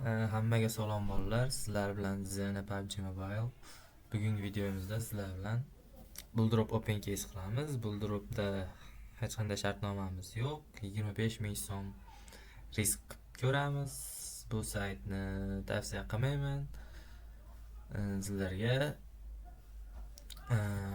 Hammaga salom bolalar. Sizlar bilan Zena PUBG Mobile. Bugungi videomizda sizlar bilan Bulldrop Open Case qilamiz. Bulldropda hech qanday shartnomamiz yo'q. 25 ming so'm risk ko'ramiz. Bu saytni tavsiya qilmayman. Sizlarga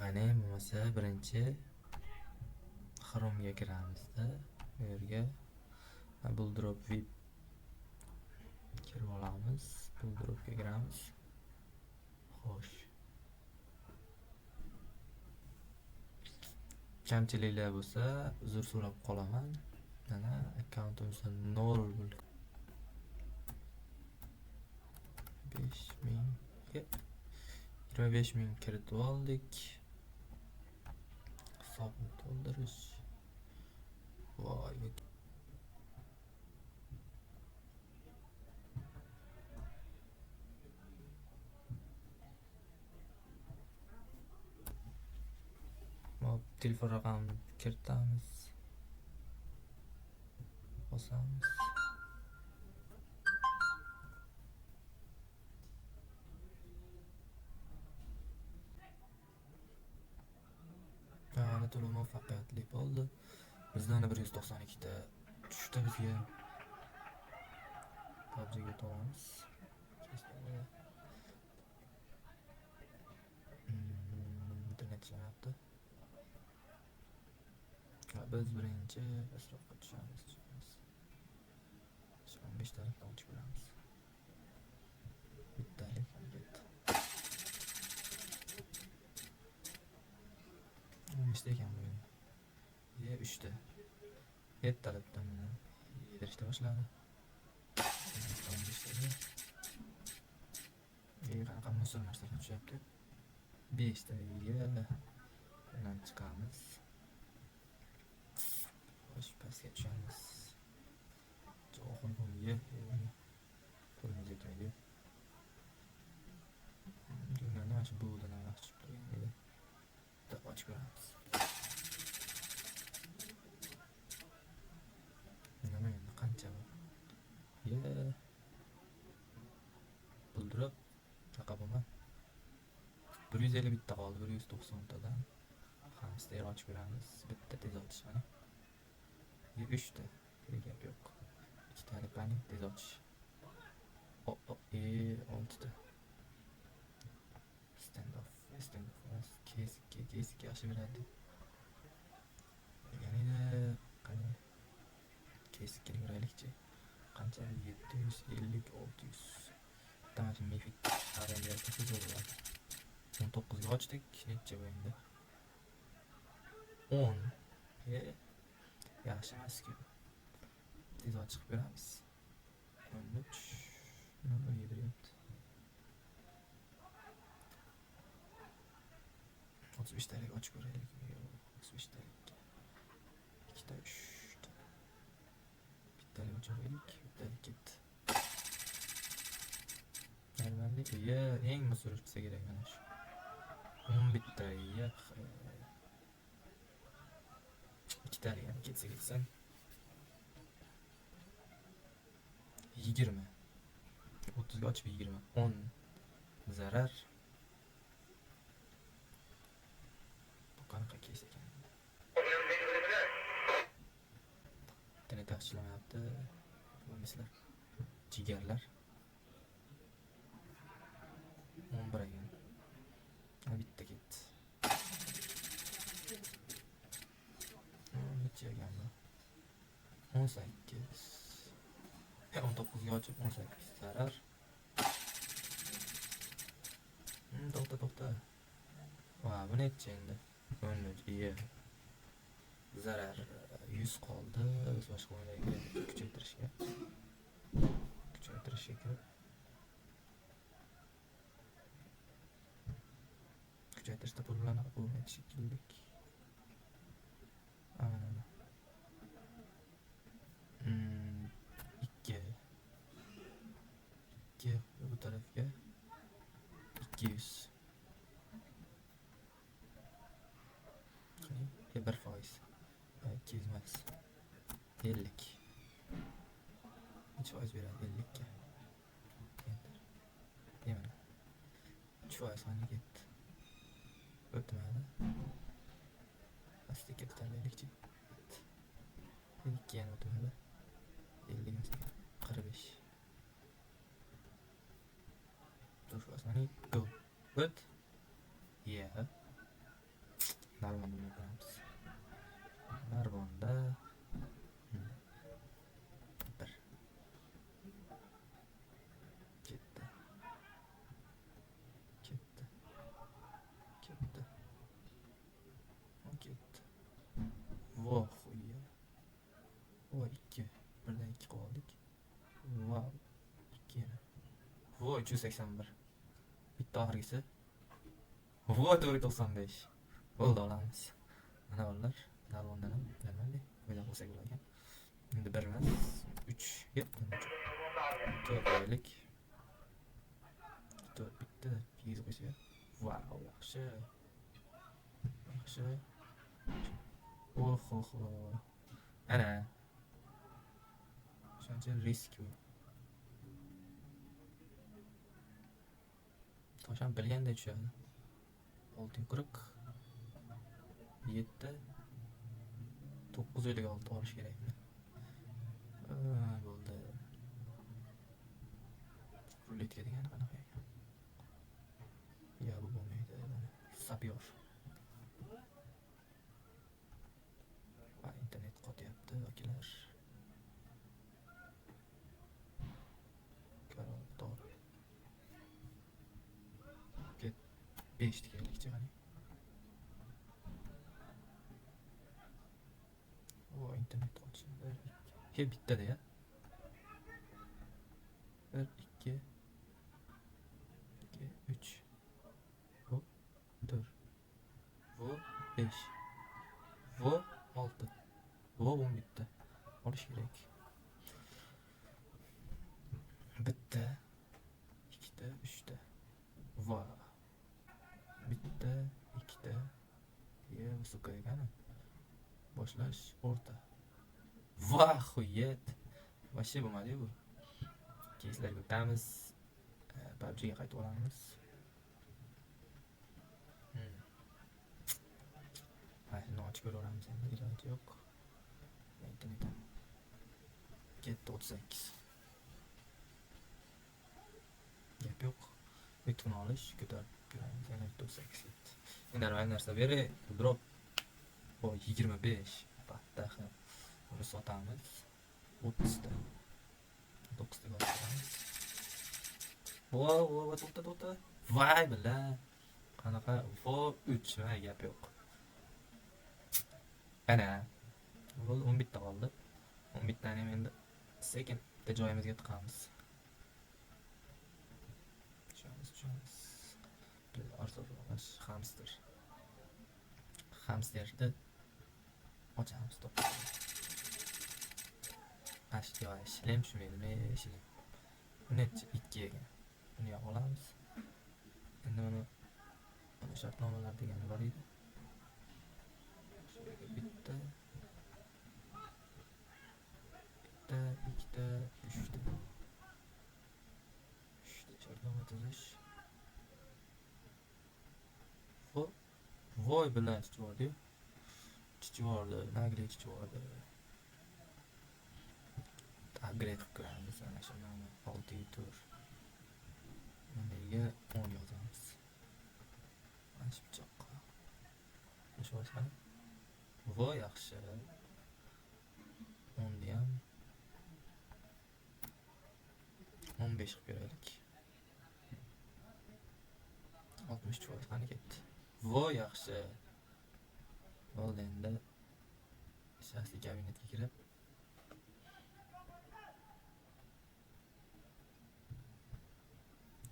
qani bo'lmasa birinchi Chrome'ga kiramizda. Bu yerga Bulldrop VIP kirib olamiz. Bulldropga kiramiz. Xo'sh. Kamchiliklar bo'lsa uzr so'rab qolaman. Mana akkauntimizda 0 bo'ldi. 5000 ga 25 ming kiritib oldik. Hisobni to'ldirish. Voy. Telefon raqamini kiritamiz. Bosamiz. To'lov muvaffaqiyatli bo'ldi. Bizdan 192 ta tushdi bizga. PUBG'ga to'lamiz. Internet ishlayapti. Biz birinchi asroqqa tushamiz. 15 talik olib ko'ramiz. Bittalik ketdi. 15 ta ekan bu endi. 3 ta. 7 talikdan yedirishni boshladi. 15 ta. Raqam musul narsalar tushyapti. 5 taga bilan chiqamiz. Xo'sh, pastga tushamiz. Oxir bo'ldi. Qo'limiz yetmaydi. Bunlarni mana shu bo'ldilar yaxshi turgan edi. Deb ochib ko'ramiz. Nima endi qancha bu? Bulldrop raqamim 150 bitta qoldi, 190 tadan. Hammasini ochib ko'ramiz. Bitta tez ochish mana. 3 ta. Gap yo'q. 2 talik qani tez ochish. 6 ta. Stand off case yaxshi beradi. Ya'ni qani case kiraylikchi. Qancha 750 600. Tamam, mifik arenada tez bo'ladi. 19 ga ochdik. Necha bo'ldi? 10. Yaxshi emas-ku. Tez ochib beramiz. 13 nima yediryapti? 35 talik ochib ko'raylik. 35 talik. 2 ta 3 ta. Bittalik ochib ko'raylik. Bittalik ketdi. Normallik eng musul bo'lsa kerak mana shu. 10 bitta 2 talik ham ketsa 20. 30 ga ochib 20. 10 zarar. Bu qanaqa kes ekan? Internet yaxshilamayapti. Bo'lmaslar. Jigarlar. 11 ekan. Bitta ketdi. Necha ekan bu? 18. 19 ga ochib 18 zarar. To'xta. Va bu necha endi? 13. Zarar 100 qoldi. Biz boshqa o'yinlarga kuchaytirishga kirib kuchaytirishda pul bilan bo'lmaydi shekilli. Mana. 2 bu tarafga 200. 1%. 200 max. 50. Necha foiz beradi 50 ga? 70% soni ketdi. O'tmadi. Pastga ko'tarillikchi. 2 yana o'tmadi. 50 45. 4% soni go. O't. Yeah. Narvonni ko'ramiz. Narvonda 1 ketdi. Ketdi. Ketdi. Ketdi. Voh, xuya. Voh, 2. Birdan 2 qoldik. Wow. 2 yana. Voh, 381. Bitta oxirgisi. Voh, 495. Bo'ldi, olamiz. Mana bolalar, narvondan ham normalniy o'ylab olsak bo'larkan. Endi 1 emas, 3 ketdi. 4 oylik. 4 bitta, 2 qo'ysa. Wow, yaxshi. Yaxshi. Oh. Ana. Shuncha risk bu. Tosham bilganda tushadi. 640 7 956 olish kerakmi? Bo'ldi. Ruletka degani qanaqa ekan? Ya bu bo'lmaydi. Sapyor. Va internet qotyapti akalar. To'g'ri. Ket 5 deganlikcha qani. O internet qochdi. Ke bittada ya. 1 2 3 hop 4 hop 5 hop 6 hop 10 bitta olish kerak. Bitta, ikkita, uchta. Va. Bitta, ikkita. Ye, suka ekani. Boshlash o'rta. Va, xuyet. Voshye bo'lmadi bu. Keyslarga o'tamiz. PUBG'ga qaytib olamiz. Shuni ochib ko'raveramiz endi, iloji yo'q. Internetim ketdi 38. Gap yo'q. Bitini olish, ko'tarib ko'ramiz. Yana 38 ketdi. Endi har narsa beri drop. O 25. Patta ham. Buni sotamiz. 30 ta. 9 ta olamiz. Voy, to'xta. Voy bila. Qanaqa? Vo 3, va gap yo'q. Ana. Bu 10 bitta qoldi. 10 bittani ham endi sekin bitta joyimizga tiqamiz. Tushamiz. Arzonlash hamster. Hamsterni ochamiz to'p. Ashyoy, shilem shumaydimi, shilem. Necha 2 ekan. Buni ham olamiz. Endi mana shartnomalar degani bor edi. Bitta, ikkita, 3 ta. 3 ta shartnoma tuzish. Voy bilan chiqardi. Nagli chiqardi. Upgrade qilamiz ana shu mana 6 tur. Menga 10 yozamiz. Mana shu pichoqqa. Shu bo'lsa. Voy yaxshi. 10 ni ham 15 qilib beraylik. 60 qani ketdi. Voy yaxshi. Bo'ldi endi. Shaxsiy kabinetga kirib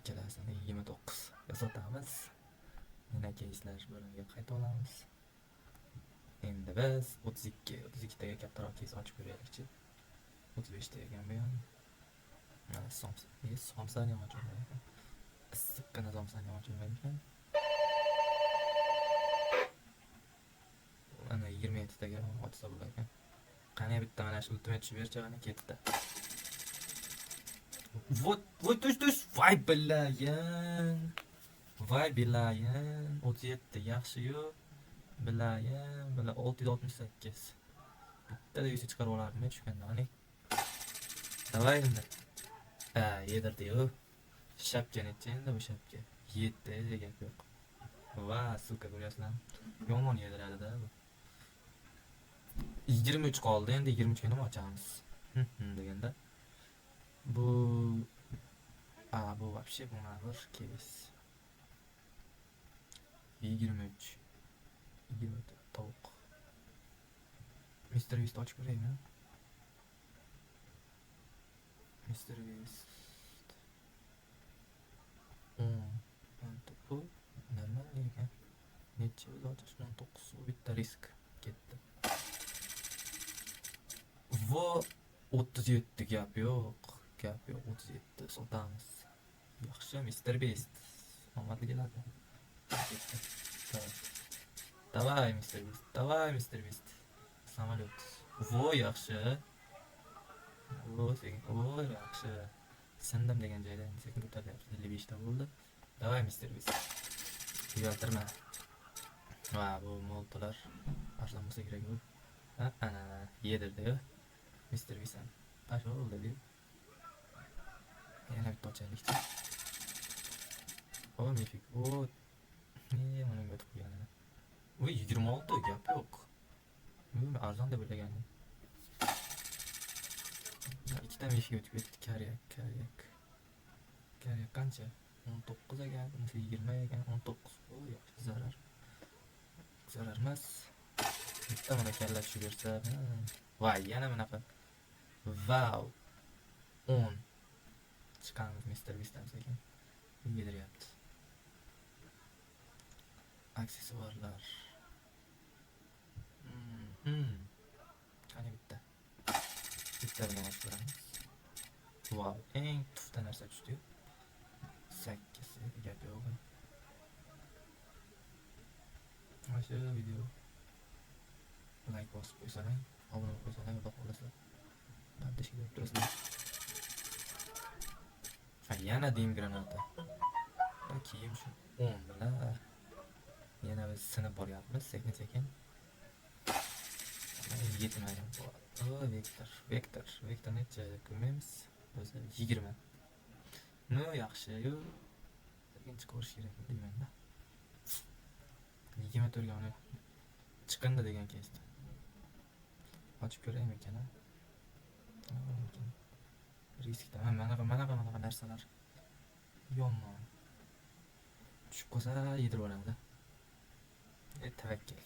kelasini 29 sotamiz. Yana keyslar bo'limiga qayta olamiz. Endi biz 32 taga kattaroq keys ochib ko'raylikchi. 35 ta ekan bu ham. Somsani ham ochib ko'raylik. Issiqqina somsani ham ochib ko'raylik. Ana 27 taga ochsa bo'lar ekan. Qani bitta mana shu ultimate tushib bercha qani ketdi. Вот, tush. Voy billagan. Voy bilayin 37 yaxshi-yu. Bilayin, bila 668. Bittada 100 chiqarib olardim tushganda, ani. Davay endi. Yedirdi-yu. Shapka necha endi bu shapka? 7 gap yo'q. Va, suka ko'ryapsizlarmi? Yomon yediradi-da bu. 23 qoldi, endi 23 ga nima ochamiz? Deganda. Bu bu вообще bir kes. 23. 24 tovuq. Mr. Beast ochib ko'raymi? Mr. Beast. Bu normal ekan. Necha o'zi ochish 19 bitta risk ketdi. Vo 37 gap yo'q. Gap yo'q 37 sotamiz. Yaxshi Mr. Beast. Omadli keladi. Давай, Mr. Beast. Давай, Mr. Beast. Samolyot. Vo yaxshi. Vo yaxshi. Sindim degan joyda sekin ko'tarilyapti. 55 ta bo'ldi. Давай, Mr. Beast. Uyaltirma. Va bu moltolar arzon bo'lsa kerak bu. Ana yedirdi-yu. Mr. Beast ham. Pashol dedi. Yana bitta ochaylik. O mifik. O mana o'tib qo'ygan. Voy 26 gap yo'q. Men arzon deb o'ylagandim. Ikkita mifik o'tib ketdi. Karyak qancha? 19 ekan, 20 ekan, 19. O yaxshi zarar emas. Bitta mana kalla tushib bersa. Voy, yana bunaqa. Wow. 10. Chiqamiz Mr. Beast'dan sekin. Yediryapti. Aksessuarlar. Qani bitta bilan ochib. Wow, eng tufta narsa tushdi. 8 gap yo'q. Mana shu video like bosib qo'ysalar, obuna bo'lib qo'ysalar, xudo xolasa. Qaddish kelib turasizlar. Yana dim granata. Kiyim shu 10 bilan yana biz sinib boryapmiz sekin. Yetmaydi. Vektor necha ko'rmaymiz. O'zi 20. No yaxshi-yu. Ikkinchi ko'rish kerak deyman-da. 24 ga uni chiqindi degan kesdi. Ochib ko'raymi ekan-a? Riskda mana narsalar yomon. Tushib qolsa yedirib oladi. Tavakkal.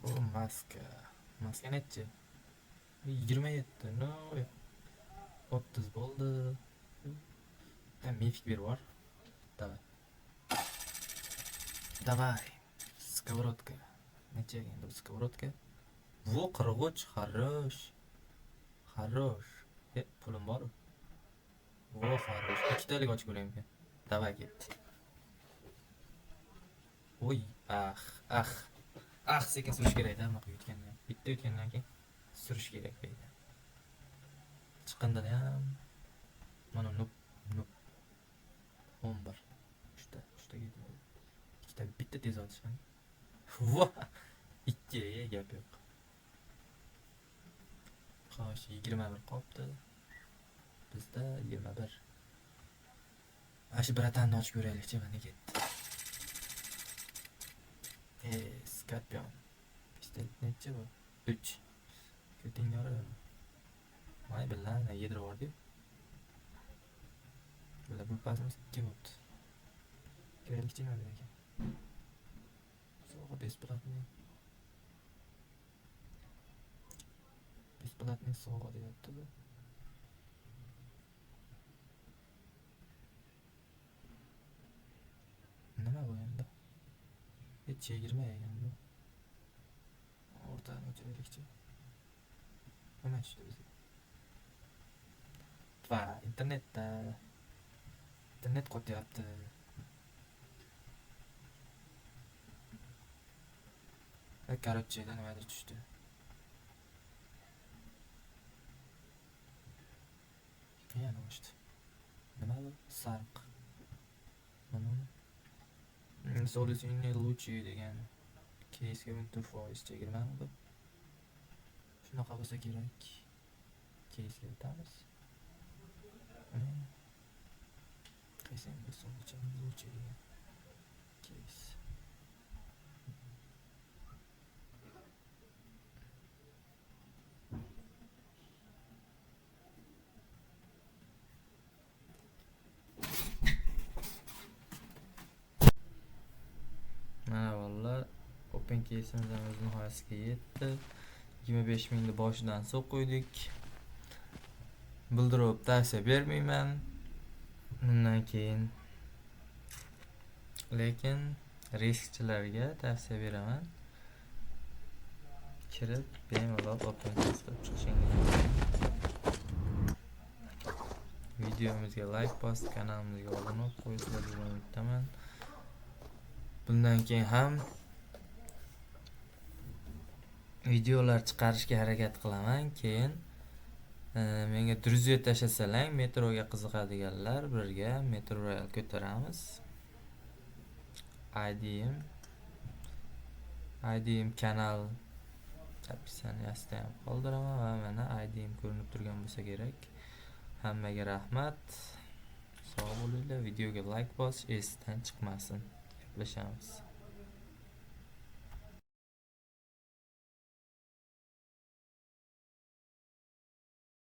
Bu maska necha? 27. No. 30 bo'ldi. Mifik bir var. Давай. Сковородка. Necha endi bu сковородка? Bu qirg'och, xarosh. Pulim bor. Vo xarosh. Ikkitalik ochib ko'raymi? Давай ketdi. Oy, sekin surish kerak-da, bunaqa yutgandan. Bitta yutgandan keyin surish kerak deydi. Chiqindi ham mana nup 11. 3ta ketdi. Ikkita bitta tez otishgan. Vo! 2 gap yo'q. Xo'sh, 21 qolibdi. Bizda 21. Ashi bratanni ochib ko'raylik-chi, mana ketdi. Skorpion. Pistolet necha bu? 3. Keting yorib. May bilan yedirib yubordi. Bular bu pasimiz 2 bo'ldi. Kerakli nima ekan? Sovg'a besplatniy sovg'a deyapti bu. Nima bu endi? Hech 20 ekan bu. O'rtani o'chiraylikchi. Nima tushdi bizga? Va internet qo'tyapti. Korotchida nimadir tushdi. Yana o'chdi. Nima bu? Sariq. Solusyonni lучший degan keysga 14% chegirmami bu? Shunaqa bo'lsa kerak. Keysga o'tamiz. Qaysi solution lучший degan keys. Mana vallahi open case'imiz o'z nihoyasiga yetdi. 25 mingni boshidan suv qo'ydik. Buldrop tavsiya bermayman. Bundan keyin lekin riskchilarga tavsiya beraman. Kirib bemalol open case qilib chiqishingiz mumkin. Videomizga like bosib, kanalimizga obuna bo'lib qo'yishingizni umiddaman. Bundan keyin ham videolar chiqarishga harakat qilaman. Keyin menga druzyet tashlasalang, metroga qiziqadiganlar birga Metro Rail ko'taramiz. IDM kanal opsiyasida ham qoldiraman va mana IDM ko'rinib turgan bo'lsa kerak. Hammaga rahmat. Sog' bo'linglar. Videoga like bosish esdan chiqmasin. Gaplashamiz.